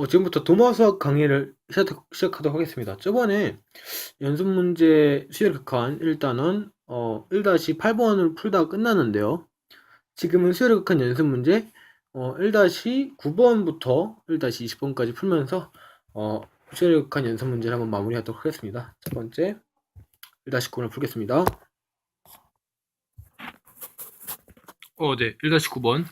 지금부터 도마 수학 강의를 시작하도록 하겠습니다. 저번에 연습 문제 수열 극한 1단원 1-8번을 풀다가 끝났는데요. 지금은 수열 극한 연습 문제 1-9번부터 1-20번까지 풀면서 수열 극한 연습 문제를 한번 마무리하도록 하겠습니다. 첫 번째 1-9번을 풀겠습니다. 네, 1-9번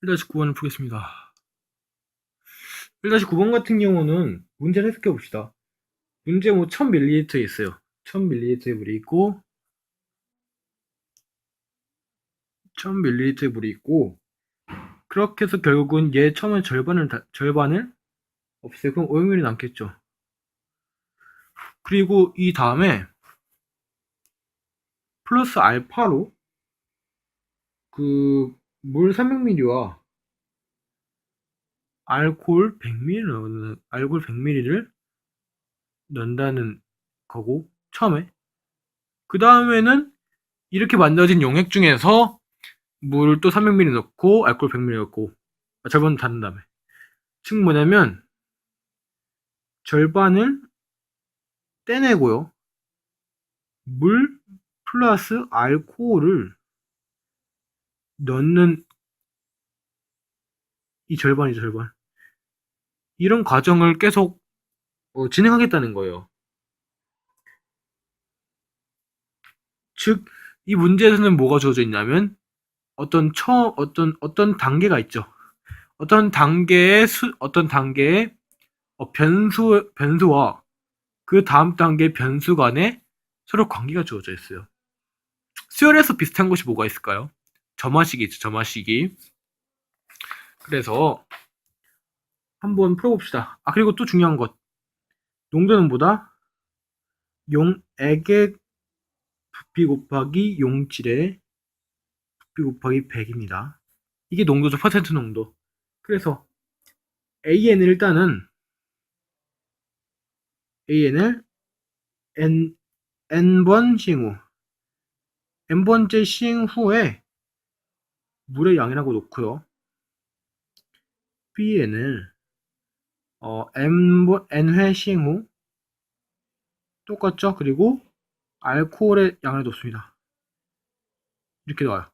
1-9번을 풀겠습니다. 1-9번 같은 경우는 문제를 해석해 봅시다. 문제 1000ml에 있어요. 1000ml의 물이 있고 1000ml의 물이 있고 그렇게 해서 결국은 얘 처음에 절반을 없애고 그럼 500ml 남겠죠. 그리고 이 다음에 플러스 알파로 그 물 300ml와 알코올 100ml를 넣는다는 거고 처음에 그 다음에는 이렇게 만들어진 용액 중에서 물을 또 300ml 넣고 알코올 100ml 넣고 절반 닫은 다음에 즉 뭐냐면 절반을 떼내고요. 물 플러스 알코올을 넣는 이 절반이죠, 절반. 이런 과정을 계속 진행하겠다는 거예요. 즉, 이 문제에서는 뭐가 주어져 있냐면 어떤 단계가 있죠. 어떤 단계의 변수와 그 다음 단계의 변수 간에 서로 관계가 주어져 있어요. 수열에서 비슷한 것이 뭐가 있을까요? 점화식이 있죠, 점화식이. 그래서 한번 풀어봅시다. 그리고 또 중요한 것. 농도는 뭐다? 용액의 부피 곱하기 용질의 부피 곱하기 100입니다. 이게 농도죠, 퍼센트 농도. 그래서 AN을 일단은 AN을 N번 시행 후 N번째 시행 후에 물의 양이라고 놓고요. BN을 N회 시행 후 똑같죠? 그리고 알코올의 양을 놓습니다. 이렇게 나와요.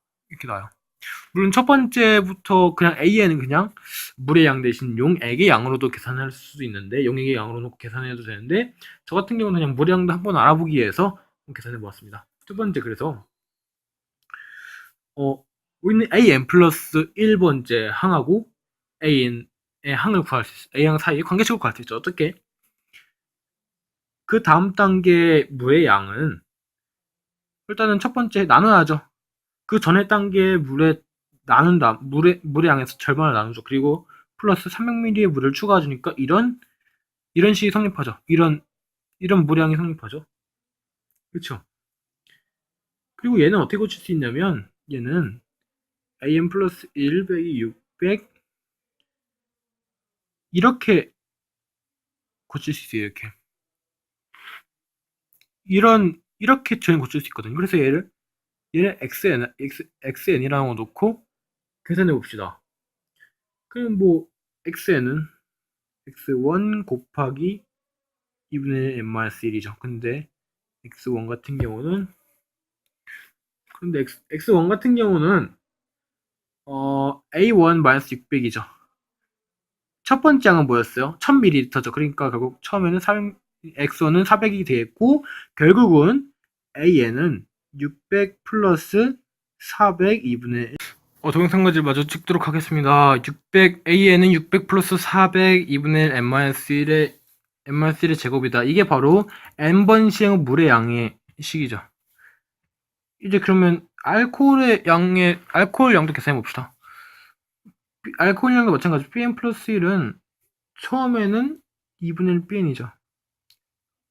물론 첫 번째부터 그냥 AN은 그냥 물의 양 대신 용액의 양으로도 계산할 수도 있는데 용액의 양으로 놓고 계산해도 되는데 저 같은 경우는 그냥 물의 양도 한번 알아보기 위해서 계산해 보았습니다. 두 번째 그래서 우리는 AN 플러스 1번째 항하고 AN의 항을 구할 수 있어요. A항 사이의 관계식을 구할 수 있죠. 어떻게? 그 다음 단계 물의 양은 일단은 첫 번째 나눠야죠. 그 전에 단계의 물의 양에서 절반을 나누죠. 그리고 플러스 300ml의 물을 추가해 주니까 이런 식이 성립하죠. 이런 물량이 성립하죠. 그렇죠? 그리고 얘는 어떻게 고칠 수 있냐면 얘는 AM 플러스 1 빼기 600 이렇게 고칠 수 있어요. 이렇게 저희는 고칠 수 있거든요. 그래서 얘를 xn이라고 놓고 계산해 봅시다. 그럼 xn은 x1 곱하기 2분의 n-1이죠. 근데 x1 같은 경우는 A1-600이죠. 첫 번째 양은 뭐였어요? 1000ml죠. 그러니까 결국 처음에는 X1은 400이 되겠고 결국은 AN은 600 플러스 400 2분의 동영상까지 마저 찍도록 하겠습니다. AN은 600 플러스 400 2분의 n-1의 제곱이다. 이게 바로 n번 시행 물의 양의 식이죠. 이제 그러면 알코올 양도 계산해 봅시다. 알코올 양도 마찬가지. BN 플러스 1은 처음에는 2분의 1 BN이죠.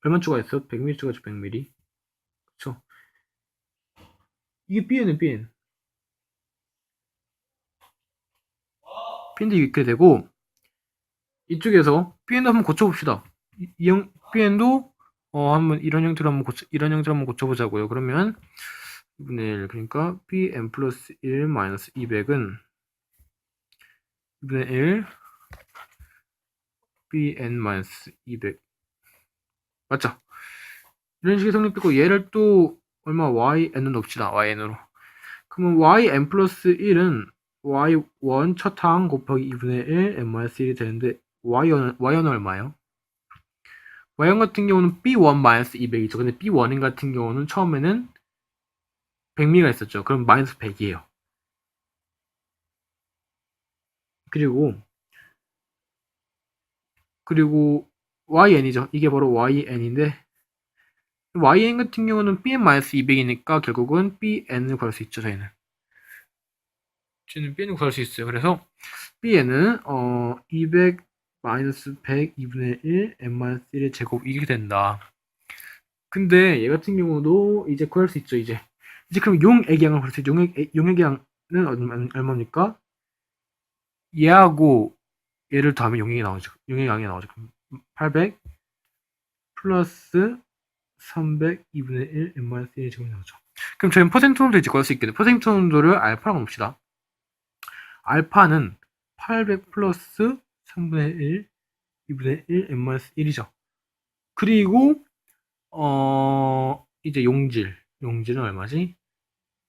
얼마 추가했어? 100ml 추가했죠, 100ml. 그쵸? 이게 BN은 BN. BN도 이렇게 되고, 이쪽에서 BN도 한번 고쳐봅시다. BN도 한번 이런 형태로 한번 고쳐보자고요. 그러면 2분의 1 그러니까 bn 플러스 1 마이너스 200은 2분의 1 bn 마이너스 200 맞죠? 이런 식의 성립되고 얘를 또 얼마 yn은 놉시다. yn으로 그러면 yn 플러스 1은 y1 첫 항 곱하기 2분의 1 n-1이 되는데 y1은 얼마예요? y1 같은 경우는 b1-200이죠. 근데 b1인 같은 경우는 처음에는 100m가 있었죠. 그럼 마이너스 100이에요. 그리고 yn이죠. 이게 바로 yn인데 yn 같은 경우는 bn-200이니까 결국은 bn을 구할 수 있죠. 저희는 bn을 구할 수 있어요. 그래서 bn은 200 마이너스 100 2분의 1 n-1의 제곱 이렇게 된다. 근데 얘 같은 경우도 이제 구할 수 있죠. 이제 그럼 용액양을 구할 수 있죠. 용액양은 얼마입니까? 얘하고 얘를 더하면 용액이 나오죠. 용액양이 나오죠. 그럼 800 플러스 300 2분의 1 n-1의 제곱이 나오죠. 그럼 저희는 퍼센트 온도를 이제 구할 수 있겠네요. 퍼센트 온도를 알파라고 봅시다. 알파는 800 플러스 3분의 1 2분의 1 n-1이죠. 그리고 이제 용질은 얼마지?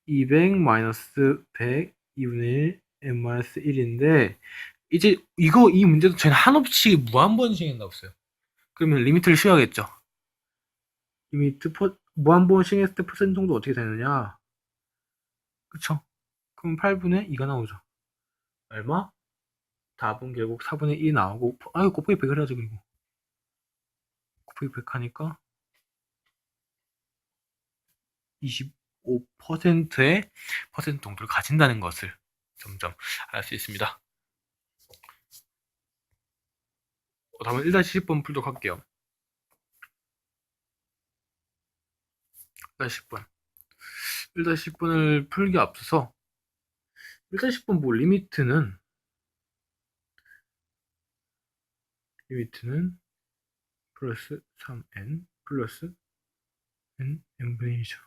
200 마이너스 100 2분의 1 n-1인데 이제 이 문제도 저희는 한없이 무한번식한다고 했어요. 그러면 리미트를 씌워야겠죠. 리미트 무한번식했을 때 퍼센트 정도 어떻게 되느냐? 그쵸? 그럼 8분의 2가 나오죠. 얼마? 답은 결국 4분의 2 나오고 곱하기 100을 해야죠. 그리고 곱하기 100 하니까 25%의 퍼센트 정도를 가진다는 것을 점점 알 수 있습니다. 다음은 1-10번 풀도록 할게요. 1-10번 1-10번을 풀기 앞서서 1-10번 뭐 리미트는 플러스 3n 플러스 n분의 1이죠.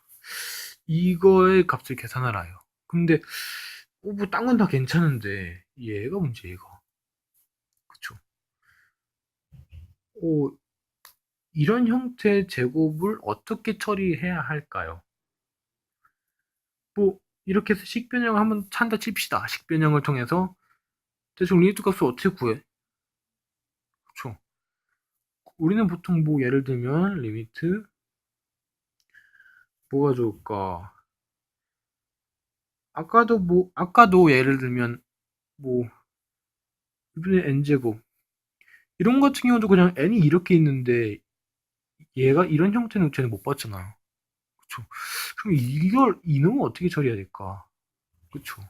이거의 값을 계산하라요. 근데 뭐 딴 건 다 괜찮은데 얘가 문제 얘가. 그쵸? 이런 형태의 제곱을 어떻게 처리해야 할까요? 뭐 이렇게 해서 식변형을 한번 찾다 칩시다. 식변형을 통해서 대충 리미트 값을 어떻게 구해? 그쵸? 우리는 보통 뭐 예를 들면 리미트 뭐가 좋을까? 아까도 예를 들면 뭐 2분의 n제곱 이런 같은 경우도 그냥 n이 이렇게 있는데 얘가 이런 형태는 쟤는 못 봤잖아. 그쵸? 그럼 이놈을 어떻게 처리해야 될까? 그쵸?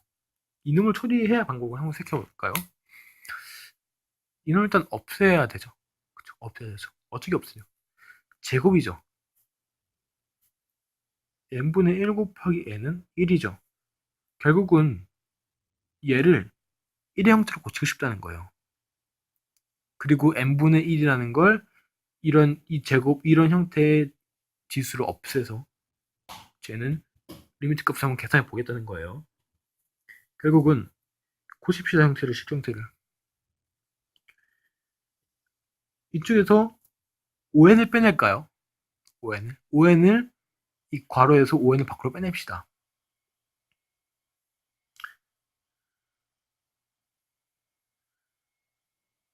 이놈을 처리해야 방법을 한번 생각해볼까요? 이놈을 일단 없애야 되죠. 그쵸? 없애야 되죠. 어떻게 없애요? 제곱이죠. n분의 1 곱하기 n은 1이죠. 결국은 얘를 1의 형태로 고치고 싶다는 거예요. 그리고 n분의 1이라는 걸 이 제곱 이런 형태의 지수를 없애서 쟤는 리미트 값을 한번 계산해 보겠다는 거예요. 결국은 코십시다 형태를 식형태를 이쪽에서 5n을 빼낼까요? 5n을 이 괄호에서 5n을 밖으로 빼냅시다.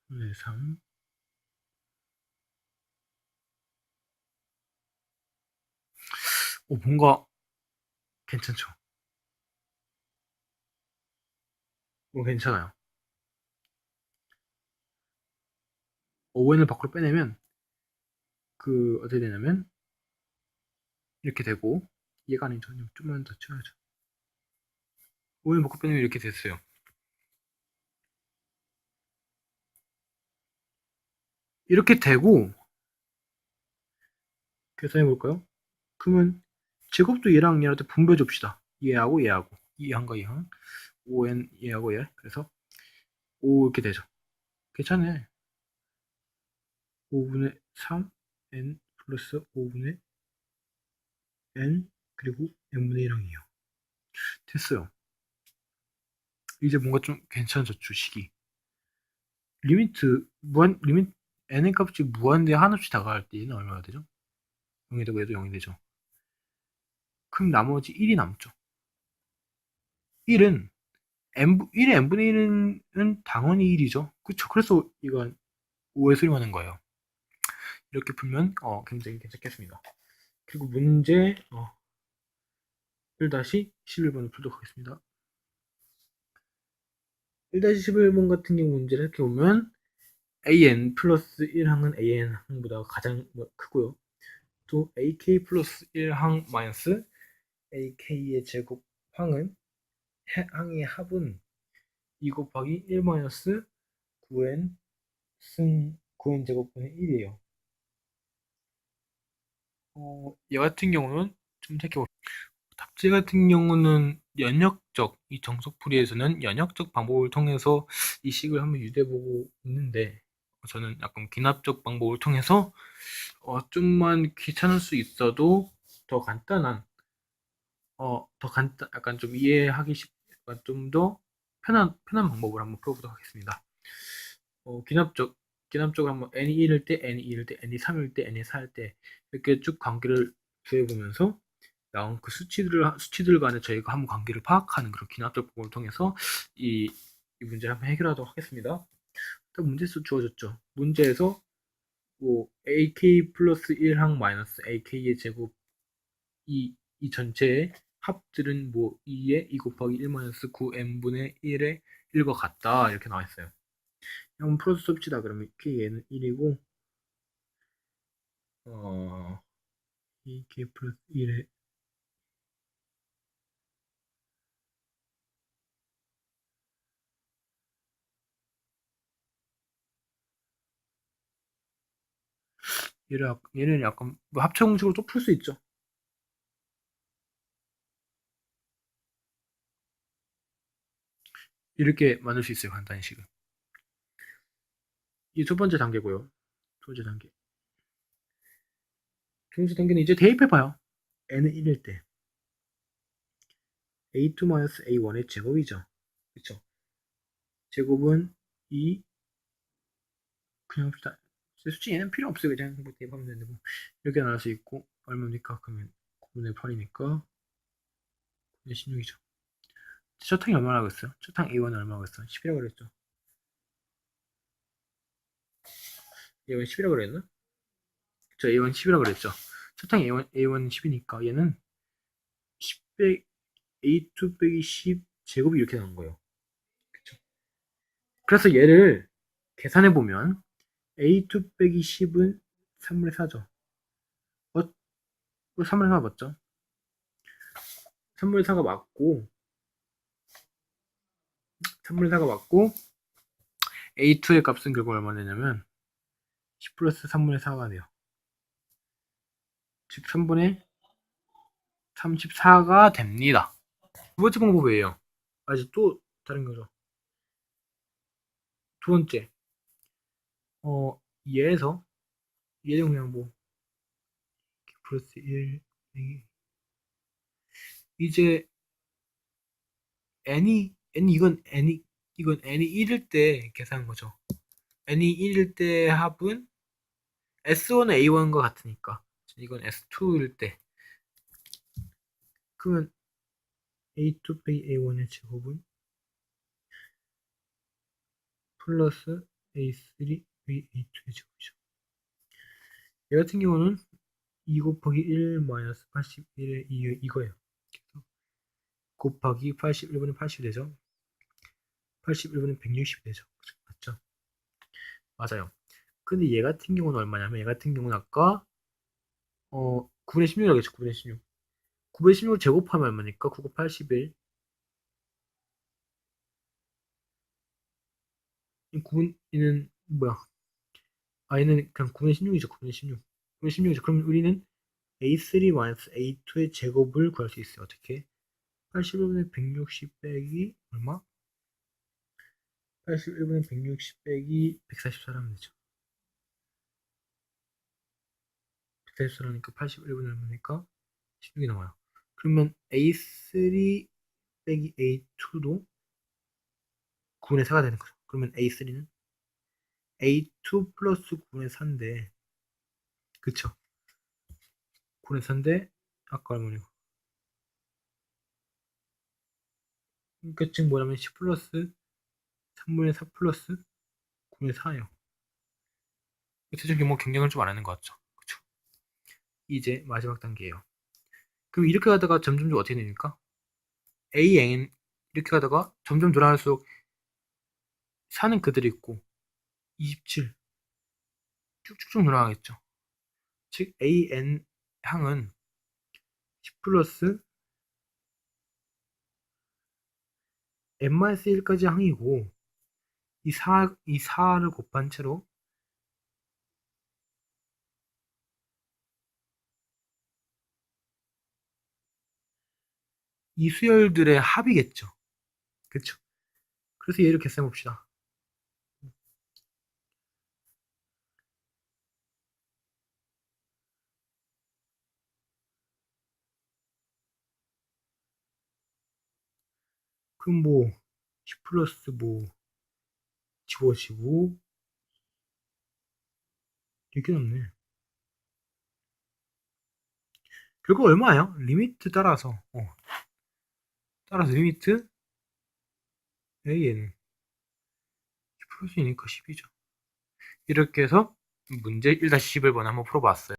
네, 3 뭔가 괜찮죠? 괜찮아요. 5n을 밖으로 빼내면 어떻게 되냐면 이렇게 되고 얘가 아니죠. 좀만 더 쳐야죠. 5n 밖으로 빼내면 이렇게 됐어요. 이렇게 되고 계산해 볼까요? 그러면 제곱도 얘랑 얘한테 분배해 줍시다. 얘하고 얘하고 이항과 이항 5n 얘하고 얘 그래서 5 이렇게 되죠. 괜찮네. 5분의 3 n 플러스 5분의 n 그리고 n분의 1항이에요. 됐어요. 이제 뭔가 좀 괜찮아졌죠, 식이. 리미트 n의 값이 무한대 한없이 다가갈 때는 얼마가 되죠? 0이 되고 얘도 0이 되죠. 그럼 나머지 1이 남죠. 1은 1의 n분의 1은 당연히 1이죠. 그쵸? 그래서 이건 5에 수렴하는 거예요. 이렇게 풀면 굉장히 괜찮겠습니다. 그리고 문제 1-11번을 풀도록 하겠습니다. 1-11번 같은 경우 문제를 이렇게 보면 an 플러스 1항은 an 항보다 가장 크고요. 또 ak 플러스 1항 마이너스 ak의 제곱항은 항의 합은 2 곱하기 1 마이너스 9n 승 9n 제곱분의 1이에요. 얘 같은 경우는 좀 생각해볼게요. 답지 같은 경우는 이 정석풀이에서는 연역적 방법을 통해서 이 식을 한번 유도해보고 있는데 저는 약간 귀납적 방법을 통해서 좀만 귀찮을 수 있어도 더 간단한 약간 좀 이해하기 약간 좀 더 편한 방법을 한번 풀어보도록 하겠습니다. 귀납적으로 한번 n이 1일 때, n이 2일 때, n이 3일 때, n이 4일 때 이렇게 쭉 관계를 구해보면서 나온 그 수치들 간에 저희가 한번 관계를 파악하는 그런 귀납적 방법을 통해서 이 문제를 한번 해결하도록 하겠습니다. 또 문제수 주어졌죠. 문제에서 뭐 ak 플러스 1항 마이너스 ak의 제곱 이 전체의 합들은 뭐 2에 2 곱하기 1 마이너스 9n분의 1의 1과 같다 이렇게 나와 있어요. 한번 풀어서 씁시다. 그러면 k는 1이고 k 플러스 1의 얘는 약간 뭐 합체 공식으로 또 풀 수 있죠. 이렇게 만들 수 있어요. 간단히 식을. 이 첫 번째 단계고요. 두 번째 단계. 두 번째 단계는 이제 대입해봐요. n은 1일 때 a2-a1의 제곱이죠. 그쵸? 제곱은 2 그냥 솔직히 얘는 필요 없어요. 그냥 뭐 대입하면 되는데 뭐 이렇게 나올 수 있고 얼마입니까? 그러면 9분의 8이니까 9분의 16이죠. 첫 항이 얼마라고 했어요? 첫 항 A1은 얼마라고 했어요? 10이라고 그랬죠. A1 10이라고 그랬나? 저 A1 10이라고 그랬죠. 첫 항 A1 10이니까 얘는 10 A2 빼기 10 제곱이 이렇게 나온 거예요. 그쵸? 그래서 얘를 계산해보면 A2 빼기 10은 3분의 4죠. 3분의 4 맞죠? 3분의 4가 맞고 3분의 4가 맞고 A2의 값은 결국 얼마 되냐면 10 플러스 3분의 4가 돼요. 즉 3분의 34가 됩니다. 두 번째 방법이에요. 아직 또 다른 거죠. 두 번째, 얘에서 얘는 그냥 뭐 플러스 1 이제 이건 n이 1일 때 계산한 거죠. n이 1일 때 합은 S1은 A1과 같으니까 이건 S2일 때 그러면 A2 빼기 A1의 제곱은 플러스 A3 빼기 A2의 제곱이죠. 얘 같은 경우는 2 곱하기 1 마이너스 81의 이거예요. 곱하기 81분의 80이 되죠. 81분의 160이 되죠. 맞죠? 맞아요. 근데 얘 같은 경우는 얼마냐면 얘 같은 경우는 아까 9분의 16이라고 했죠. 9분의 16. 9분의 16을 제곱하면 얼마니까? 9 곱 81. 9분은 뭐야? 얘는 그냥 9분의 16이죠. 9분의 16. 9분의 16이죠. 그럼 우리는 A3-A2의 제곱을 구할 수 있어요. 어떻게? 81분의 160 빼기 얼마? 81분의 160 빼기 144 하면 되죠. 144라니까 81분의 얼마니까? 16이 나와요. 그러면 A3 빼기 A2도 9분의 4가 되는 거죠. 그러면 A3는 A2 플러스 9분의 4인데, 그쵸? 9분의 4인데, 아까 얼마냐고. 그러니까 지금 뭐냐면 10 플러스 3분의 4 플러스 9분의 4예요. 대체적인 뭐 경쟁을 좀 안 하는 것 같죠. 그쵸? 이제 마지막 단계예요. 그럼 이렇게 가다가 점점 어떻게 됩니까? AN 이렇게 가다가 점점 늘어날수록 4는 그대로 있고 27 쭉쭉쭉 늘어나겠죠. 즉 AN 항은 10 플러스 n-1까지 항이고 이 4를 곱한 채로 이 수열들의 합이겠죠. 그쵸? 그래서 얘를 계산해 봅시다. 그럼 뭐 10 플러스 뭐 15, 이렇게 남네. 결국 얼마예요? 리미트 따라서 리미트 AN 플러스이니까 10이죠. 이렇게 해서 문제 1-10을 한번 풀어봤어요.